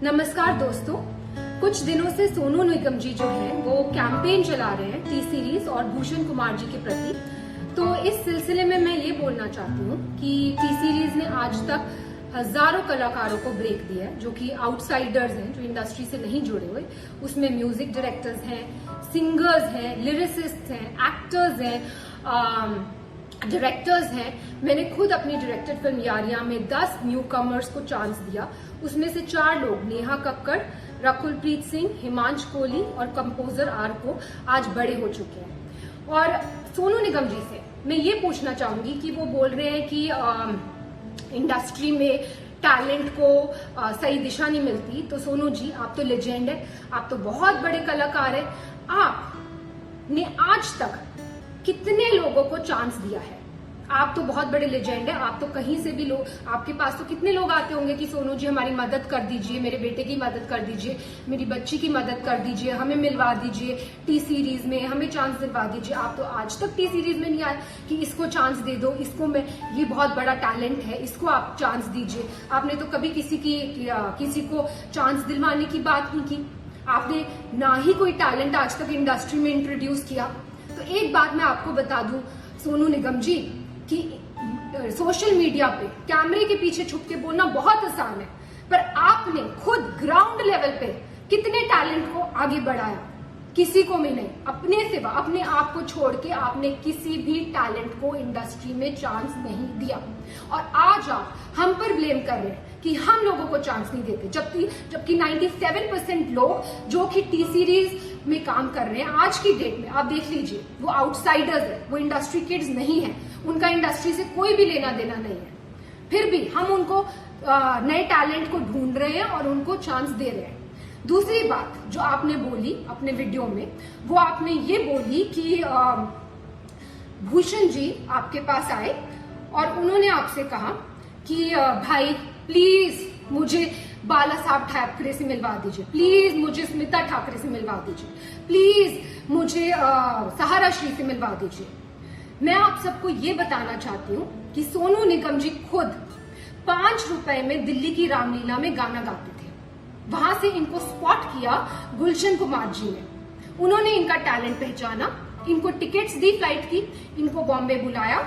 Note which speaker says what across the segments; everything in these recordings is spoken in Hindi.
Speaker 1: नमस्कार दोस्तों, कुछ दिनों से सोनू निगम जी जो है वो कैंपेन चला रहे हैं टी सीरीज और भूषण कुमार जी के प्रति। तो इस सिलसिले में मैं ये बोलना चाहती हूँ कि टी सीरीज ने आज तक हजारों कलाकारों को ब्रेक दिया है जो कि आउटसाइडर्स हैं, जो इंडस्ट्री से नहीं जुड़े हुए। उसमें म्यूजिक डायरेक्टर्स हैं, सिंगर्स हैं, लिरिसिस्ट हैं, एक्टर्स हैं, डायरेक्टर्स हैं। मैंने खुद अपनी डायरेक्टेड फिल्म यारियां में 10 न्यू कमर्स को चांस दिया। उसमें से 4 लोग, नेहा कक्कड़, रकुलप्रीत सिंह, हिमांश कोहली और कंपोजर आर को आज बड़े हो चुके हैं। और सोनू निगम जी से मैं ये पूछना चाहूंगी कि वो बोल रहे हैं कि इंडस्ट्री में टैलेंट को सही दिशा नहीं मिलती। तो सोनू जी, आप तो लेजेंड है, आप तो बहुत बड़े कलाकार हैं। आपने आज तक कितने लोगों को चांस दिया है? आप तो बहुत बड़े लेजेंड है, आप तो कहीं से भी लोग, आपके पास तो कितने लोग आते होंगे कि सोनू जी हमारी मदद कर दीजिए, मेरे बेटे की मदद कर दीजिए, मेरी बच्ची की मदद कर दीजिए, हमें मिलवा दीजिए टी सीरीज में, हमें चांस दिलवा दीजिए। आप तो आज तक टी सीरीज में नहीं आए कि इसको चांस दे दो, इसको मैं, ये बहुत बड़ा टैलेंट है, इसको आप चांस दीजिए। आपने तो कभी किसी को चांस दिलवाने की बात नहीं की। आपने ना ही कोई टैलेंट आज तक इंडस्ट्री में इंट्रोड्यूस किया। तो एक बात मैं आपको बता दूं सोनू निगम जी कि सोशल मीडिया पे कैमरे के पीछे छुप के बोलना बहुत आसान है, पर आपने खुद ग्राउंड लेवल पे कितने टैलेंट को आगे बढ़ाया? किसी को भी नहीं। अपने सिवा, अपने आप को छोड़ के आपने किसी भी टैलेंट को इंडस्ट्री में चांस नहीं दिया। और आज आप हम पर ब्लेम कर रहे हैं कि हम लोगों को चांस नहीं देते, जबकि 97% लोग जो कि टी सीरीज में काम कर रहे हैं आज की डेट में, आप देख लीजिए, वो आउटसाइडर्स है, वो इंडस्ट्री किड्स नहीं है, उनका इंडस्ट्री से कोई भी लेना देना नहीं है। फिर भी हम उनको नए टैलेंट को ढूंढ रहे हैं और उनको चांस दे रहे हैं। दूसरी बात जो आपने बोली अपने वीडियो में, वो आपने ये बोली कि भूषण जी आपके पास आए और उन्होंने आपसे कहा कि भाई प्लीज मुझे बाला साहब ठाकरे से मिलवा दीजिए, प्लीज मुझे स्मिता ठाकरे से मिलवा दीजिए, प्लीज मुझे सहारा श्री से मिलवा दीजिए। मैं आप सबको ये बताना चाहती हूँ कि सोनू निगम जी खुद 5 रुपए में दिल्ली की रामलीला में गाना गाते थे। वहां से इनको स्पॉट किया गुलशन कुमार जी ने। उन्होंने इनका टैलेंट पहचाना, इनको टिकट्स दी फ्लाइट की, इनको बॉम्बे बुलाया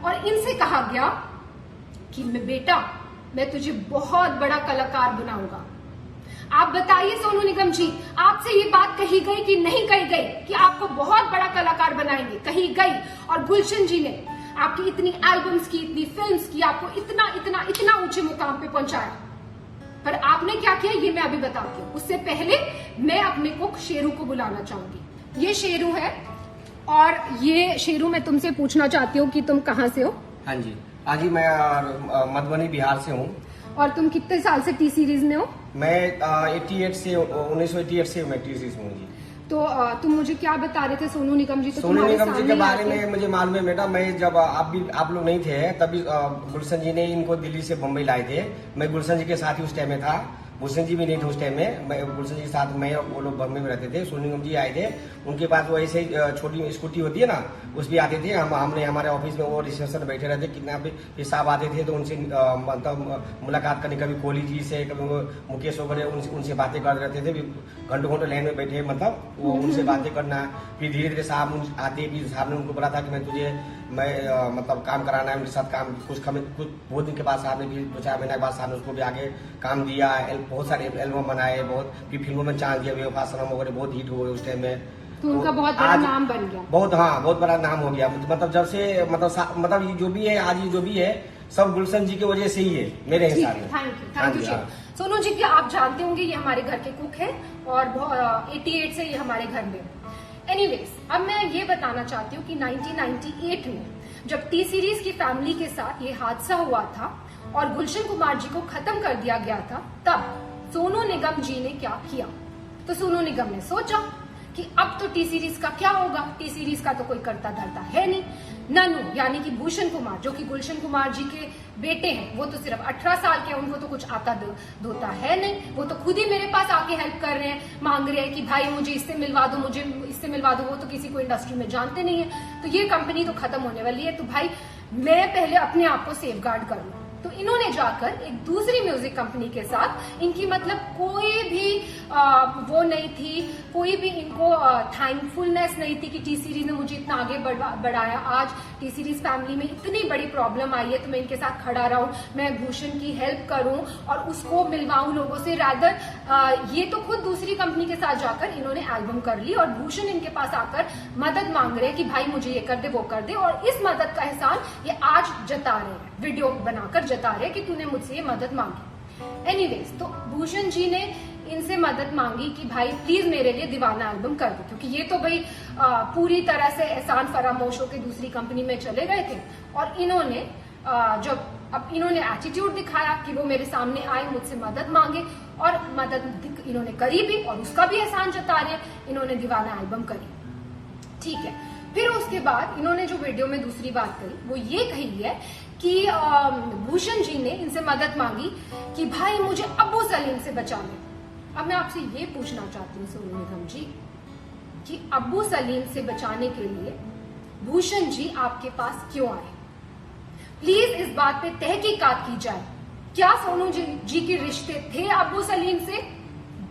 Speaker 1: और इनसे कहा गया कि बेटा मैं तुझे बहुत बड़ा कलाकार बनाऊंगा। आप बताइए सोनू निगम जी, आपसे ये बात कही गई कि नहीं कही गई कि आपको बहुत बड़ा कलाकार बनाएंगे? कही गई। और गुलशन जी ने आपकी इतनी एल्बम्स की, इतनी फिल्म्स की, आपको इतना इतना इतना ऊंचे मुकाम पे पहुंचाया। पर आपने क्या किया ये मैं अभी बताती हूँ। उससे पहले मैं अपने को शेरू को बुलाना चाहूंगी। ये शेरू है और ये शेरू, मैं तुमसे पूछना चाहती हूँ कि तुम कहाँ से हो?
Speaker 2: हाँ जी, आज ही मैं मधुबनी बिहार से हूँ।
Speaker 1: और तुम कितने साल से टी सीरीज में हो?
Speaker 2: मैं 1988 से मैं टी सीरीज में हूँ जी।
Speaker 1: तो तुम मुझे क्या बता रहे थे सोनू निगम जी? तो
Speaker 2: सोनू निगम जी के बारे में मुझे मालूम है बेटा। मैं जब आप लोग नहीं थे तभी गुलशन जी ने इनको दिल्ली से बम्बई लाए थे। मैं गुलशन जी के साथ ही उस टाइम में था, भूषण जी भी नहीं थे उस टाइम में। मैं गुलशन जी के साथ, मैं और वो लोग बम्बई में रहते थे। सोनू निगम जी आए थे, उनके पास वो ऐसे छोटी स्कूटी होती है ना, उस भी आते थे। हमने हमारे ऑफिस में वो रिसेप्शन बैठे रहते, कितना भी साहब आते थे तो उनसे मतलब मुलाकात करने, कभी कोहली जी से, कभी मुकेश वगैरह, उनसे बातें कर रहते थे। घंटों घंटों लाइन में बैठे, मतलब वो उनसे बातें करना। फिर धीरे धीरे साहब आते, फिर साहब ने उनको बोला था कि मैं मतलब काम कराना है उनके साथ, काम कुछ बहुत दिन के बाद साहब ने भी 2-4 महीने के बाद साहब ने उसको भी आगे काम दिया। बहुत सारे एल्बम बनाए, बहुत फिर फिल्मों में चांस दिया, बेवफा सनम वगैरह बहुत हिट हुए उस टाइम में।
Speaker 1: तो उनका बहुत बड़ा नाम बन गया।
Speaker 2: बहुत बड़ा नाम हो गया। मतलब जब से मतलब ये जो भी है आज, ये जो भी है सब गुलशन जी की वजह से ही है मेरे हिसाब में।
Speaker 1: Thank you Sonu ji. की आप जानते होंगे ये हमारे घर के कुक है और 88 से ये हमारे घर में। एनीवेज, अब मैं ये बताना चाहती हूँ कि 1998 में जब टी सीरीज की फैमिली के साथ ये हादसा हुआ था और गुलशन कुमार जी को खत्म कर दिया गया था, तब सोनू निगम जी ने क्या किया? तो सोनू निगम ने सोचा कि अब तो टी सीरीज का क्या होगा, टी सीरीज का तो कोई करता धरता है नहीं। ननू यानी कि भूषण कुमार, जो कि गुलशन कुमार जी के बेटे हैं, वो तो सिर्फ 18 साल के, उनको तो कुछ आता धोता है नहीं। वो तो खुद ही मेरे पास आके हेल्प कर रहे हैं, मांग रहे हैं कि भाई मुझे इससे मिलवा दो, मुझे इससे मिलवा दो। वो तो किसी को इंडस्ट्री में जानते नहीं है। तो ये कंपनी तो खत्म होने वाली है, तो भाई मैं पहले अपने आप को सेफ गार्ड कर लूं। तो इन्होंने जाकर एक दूसरी म्यूजिक कंपनी के साथ, इनकी मतलब कोई भी वो नहीं थी, कोई भी इनको थैंकफुलनेस नहीं थी कि टी सीरीज ने मुझे इतना आगे बढ़ाया। आज टी सीरीज फैमिली में इतनी बड़ी प्रॉब्लम आई है तो मैं इनके साथ खड़ा रहूं, मैं भूषण की हेल्प करूं और उसको मिलवाऊं लोगों से। रादर ये तो खुद दूसरी कंपनी के साथ जाकर इन्होंने एल्बम कर ली और भूषण इनके पास आकर मदद मांग रहे हैं कि भाई मुझे ये कर दे वो कर दे, और इस मदद का एहसान ये आज जता रहे हैं, वीडियो बनाकर जता रहे हैं कि तूने मुझसे ये मदद मांगी। एनीवेज, तो भूषण जी ने इनसे मदद मांगी कि भाई प्लीज मेरे लिए दीवाना एल्बम कर दो, क्योंकि ये तो भाई पूरी तरह से एहसान फरामोश होकर दूसरी कंपनी में चले गए थे। और इन्होंने जब अब इन्होंने एटीट्यूड दिखाया कि वो मेरे सामने आए, मुझसे मदद मांगे, और मदद इन्होंने करी भी और उसका भी एहसान जता रहे, इन्होंने दीवाना एल्बम करी। ठीक है, फिर उसके बाद इन्होंने जो वीडियो में दूसरी बात कही वो ये कही है कि भूषण जी ने इनसे मदद मांगी कि भाई मुझे अब्बू सलीम से बचा ले। अब मैं आपसे ये पूछना चाहती हूँ सोनू निगम जी कि अब्बू सलीम से बचाने के लिए भूषण जी आपके पास क्यों आए? प्लीज इस बात पे तहकीकात की जाए। क्या सोनू जी के रिश्ते थे अब्बू सलीम से?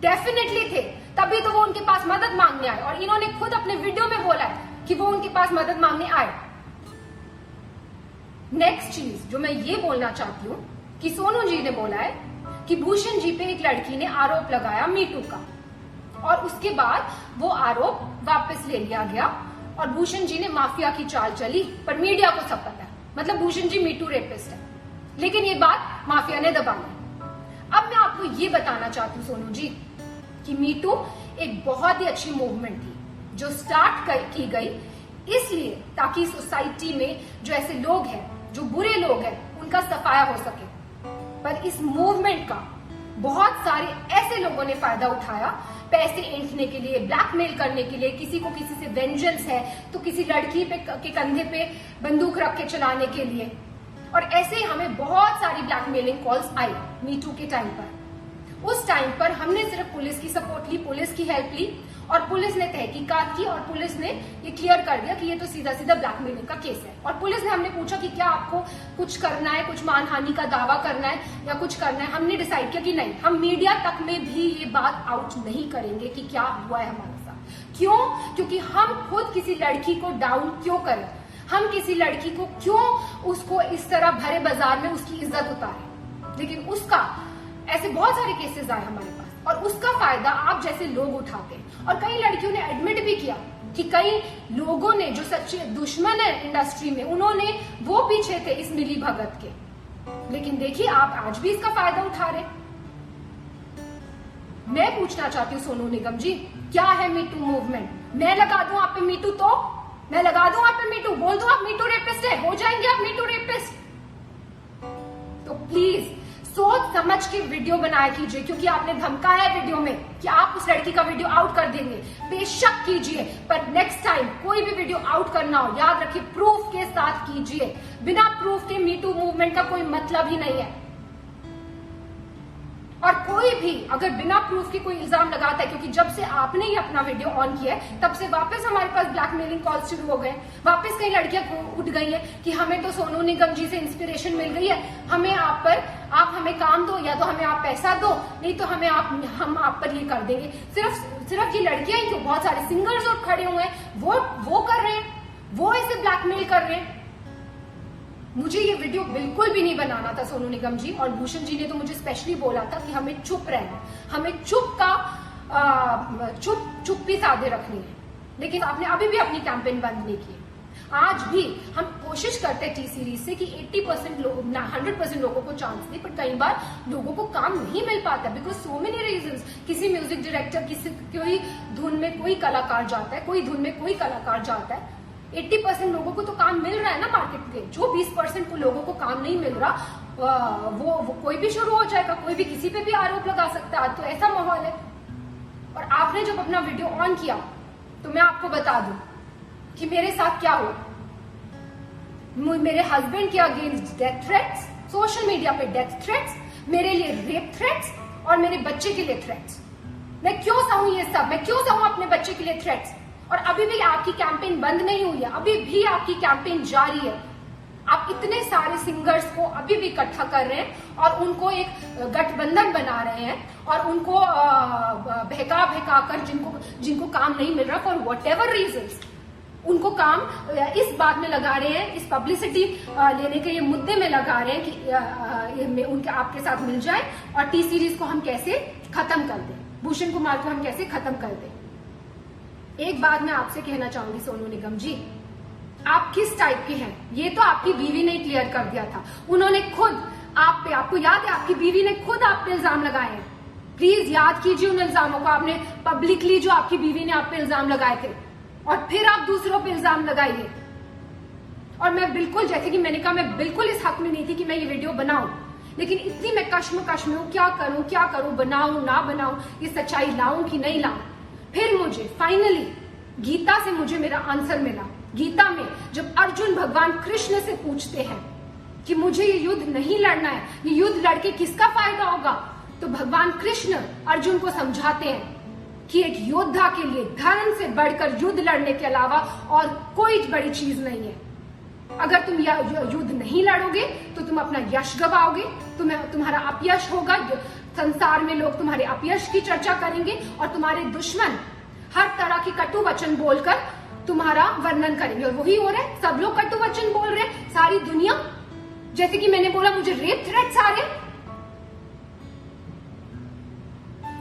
Speaker 1: डेफिनेटली थे, तभी तो वो उनके पास मदद मांगने आए, और इन्होंने खुद अपने वीडियो में बोला है कि वो उनके पास मदद मांगने आए। नेक्स्ट चीज जो मैं ये बोलना चाहती हूँ कि सोनू जी ने बोला है कि भूषण जी पे एक लड़की ने आरोप लगाया मीटू का, और उसके बाद वो आरोप वापस ले लिया गया और भूषण जी ने माफिया की चाल चली, पर मीडिया को सब पता है, मतलब भूषण जी मीटू रेपिस्ट है, लेकिन ये बात माफिया ने दबा ली। अब मैं आपको ये बताना चाहती हूँ सोनू जी कि मीटू एक बहुत ही अच्छी मूवमेंट थी जो स्टार्ट की गई इसलिए ताकि सोसाइटी में जो ऐसे लोग हैं, जो बुरे लोग हैं, उनका सफाया हो सके। पर इस मूवमेंट का बहुत सारे ऐसे लोगों ने फायदा उठाया, पैसे ऐंठने के लिए, ब्लैकमेल करने के लिए, किसी को किसी से वेंजेंस है तो किसी लड़की के कंधे पे बंदूक रख के चलाने के लिए, और ऐसे ही हमें बहुत सारी ब्लैकमेलिंग कॉल्स आई मीटू के टाइम पर। उस टाइम पर हमने सिर्फ पुलिस की सपोर्ट ली, पुलिस की हेल्प ली, और पुलिस ने तहकीकात की और पुलिस ने ये क्लियर कर दिया कि ये तो सीधा सीधा ब्लैकमेलिंग का केस है। और पुलिस ने, हमने पूछा कि क्या आपको कुछ करना है, कुछ मानहानि का दावा करना है या कुछ करना है, हमने डिसाइड किया कि नहीं, हम मीडिया तक में भी ये बात आउट नहीं करेंगे कि क्या हुआ है हमारे साथ। क्यों? क्योंकि हम खुद किसी लड़की को डाउन क्यों करें, हम किसी लड़की को क्यों उसको इस तरह भरे बाजार में उसकी इज्जत उतारें। लेकिन उसका ऐसे बहुत सारे केसेस आए हमारे पास, और उसका फायदा आप जैसे लोग उठाते हैं। और कई लड़कियों ने एडमिट भी किया कि कई लोगों ने जो सच्चे दुश्मन है इंडस्ट्री में, उन्होंने वो पीछे थे इस मिली भगत के, लेकिन देखिए आप आज भी इसका फायदा उठा रहे। मैं पूछना चाहती हूँ सोनू निगम जी, क्या है मीटू मूवमेंट? मैं लगा दूं आप पे मीटू, तो मैं लगा दूं आप पे मीटू, बोल दो आप मीटू रेपिस्ट है, हो जाएंगे आप मीटू रेपिस्ट। तो प्लीज सोच समझ के वीडियो बनाया कीजिए, क्योंकि आपने धमकाया वीडियो में कि आप उस लड़की का वीडियो आउट कर देंगे, बेशक कीजिए, पर नेक्स्ट टाइम कोई भी वीडियो आउट करना हो, याद रखिए प्रूफ के साथ कीजिए। बिना प्रूफ के मीटू मूवमेंट का कोई मतलब ही नहीं है। और कोई भी अगर बिना प्रूफ के कोई इल्जाम लगाता है, क्योंकि जब से आपने ही अपना वीडियो ऑन किया है तब से वापस हमारे पास ब्लैकमेलिंग कॉल शुरू हो गए, वापस कई लड़कियां उठ गई हैं कि हमें तो सोनू निगम जी से इंस्पिरेशन मिल गई है, हमें आप हमें काम दो, या तो हमें आप पैसा दो, नहीं तो हम आप पर ये कर देंगे। सिर्फ ये लड़कियां ही क्यों, बहुत सारे सिंगर्स और खड़े हुए हैं, वो कर रहे हैं, वो ऐसे ब्लैकमेल कर रहे हैं। मुझे ये वीडियो बिल्कुल भी नहीं बनाना था सोनू निगम जी, और भूषण जी ने तो मुझे स्पेशली बोला था कि हमें चुप रहना, हमें चुप्पी साधे रखनी है, लेकिन आपने अभी भी अपनी कैंपेन बंद नहीं की। आज भी हम कोशिश करते हैं टी सीरीज से कि 80% लोग 100% लोगों को चांस दे, पर कई बार लोगों को काम नहीं मिल पाता बिकॉज सो मेनी रीजंस। किसी म्यूजिक डायरेक्टर, कोई धुन में कोई कलाकार जाता है, कोई धुन में कोई कलाकार जाता है। 80% लोगों को तो काम मिल रहा है ना मार्केट में, जो 20% को लोगों को काम नहीं मिल रहा वो कोई भी शुरू हो जाएगा, कोई भी किसी पे भी आरोप लगा सकता है। तो ऐसा माहौल है। और आपने जब अपना वीडियो ऑन किया तो मैं आपको बता दूं कि मेरे साथ क्या हुआ। मेरे हस्बैंड के against death threats, social media पे डेथ थ्रेट्स, मेरे लिए रेप थ्रेट्स और मेरे बच्चे के लिए थ्रेट्स। मैं क्यों सहूं ये सब, मैं क्यों सहूं अपने बच्चे के लिए थ्रेट्स? और अभी भी आपकी कैंपेन बंद नहीं हुई है, अभी भी आपकी कैंपेन जारी है। आप इतने सारे सिंगर्स को अभी भी इकट्ठा कर रहे हैं और उनको एक गठबंधन बना रहे हैं और उनको बहका बहका कर जिनको काम नहीं मिल रहा फॉर व्हाटएवर रीजंस, उनको काम इस बात में लगा रहे हैं, इस पब्लिसिटी लेने के ये मुद्दे में लगा रहे हैं कि उनके आपके साथ मिल जाए और टी सीरीज को हम कैसे खत्म कर दें, भूषण कुमार को हम कैसे खत्म कर दें। एक बात मैं आपसे कहना चाहूंगी सोनू निगम जी, आप किस टाइप के हैं ये तो आपकी बीवी ने क्लियर कर दिया था। उन्होंने खुद आप पे, आपको याद है, आपकी बीवी ने खुद आप पे इल्जाम लगाए हैं। प्लीज याद कीजिए उन इल्जामों को, आपने पब्लिकली जो आपकी बीवी ने आप पे इल्जाम लगाए थे और फिर आप दूसरों पे इल्जाम लगाइए। और मैं बिल्कुल, जैसे कि मैंने कहा, मैं बिल्कुल इस हक में नहीं थी कि मैं ये वीडियो बनाऊं, लेकिन इतनी मैं कश्मकश में हूं, क्या करूं, बनाऊं ना बनाऊं, ये सच्चाई लाऊं कि नहीं लाऊं। फिर मुझे फाइनली गीता से मुझे मेरा आंसर मिला। गीता में जब अर्जुन भगवान कृष्ण से पूछते हैं कि मुझे ये युद्ध नहीं लड़ना है, ये युद्ध लड़के किसका फायदा होगा, तो भगवान कृष्ण अर्जुन को समझाते हैं कि एक योद्धा के लिए धर्म से बढ़कर युद्ध लड़ने के अलावा और कोई बड़ी चीज नहीं है। अगर तुम युद्ध नहीं लड़ोगे तो तुम अपना यश गवाओगे, तुम्हारा अपयश होगा, संसार में लोग तुम्हारे अपयश की चर्चा करेंगे और तुम्हारे दुश्मन हर तरह की कटु वचन बोलकर तुम्हारा वर्णन करेंगे। और वही हो रहा है, सब लोग कटु वचन बोल रहे हैं, सारी दुनिया। जैसे कि मैंने बोला, मुझे रेप थ्रेट्स आ रहे।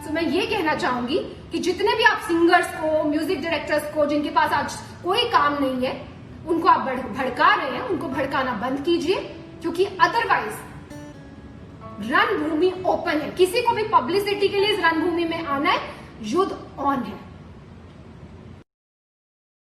Speaker 1: तो मैं ये कहना चाहूंगी कि जितने भी आप सिंगर्स को, म्यूजिक डायरेक्टर्स को, जिनके पास आज कोई काम नहीं है, उनको आप भड़का रहे हैं, उनको भड़काना बंद कीजिए, क्योंकि अदरवाइज रणभूमि ओपन है। किसी को भी पब्लिसिटी के लिए इस रणभूमि में आना है, युद्ध ऑन है।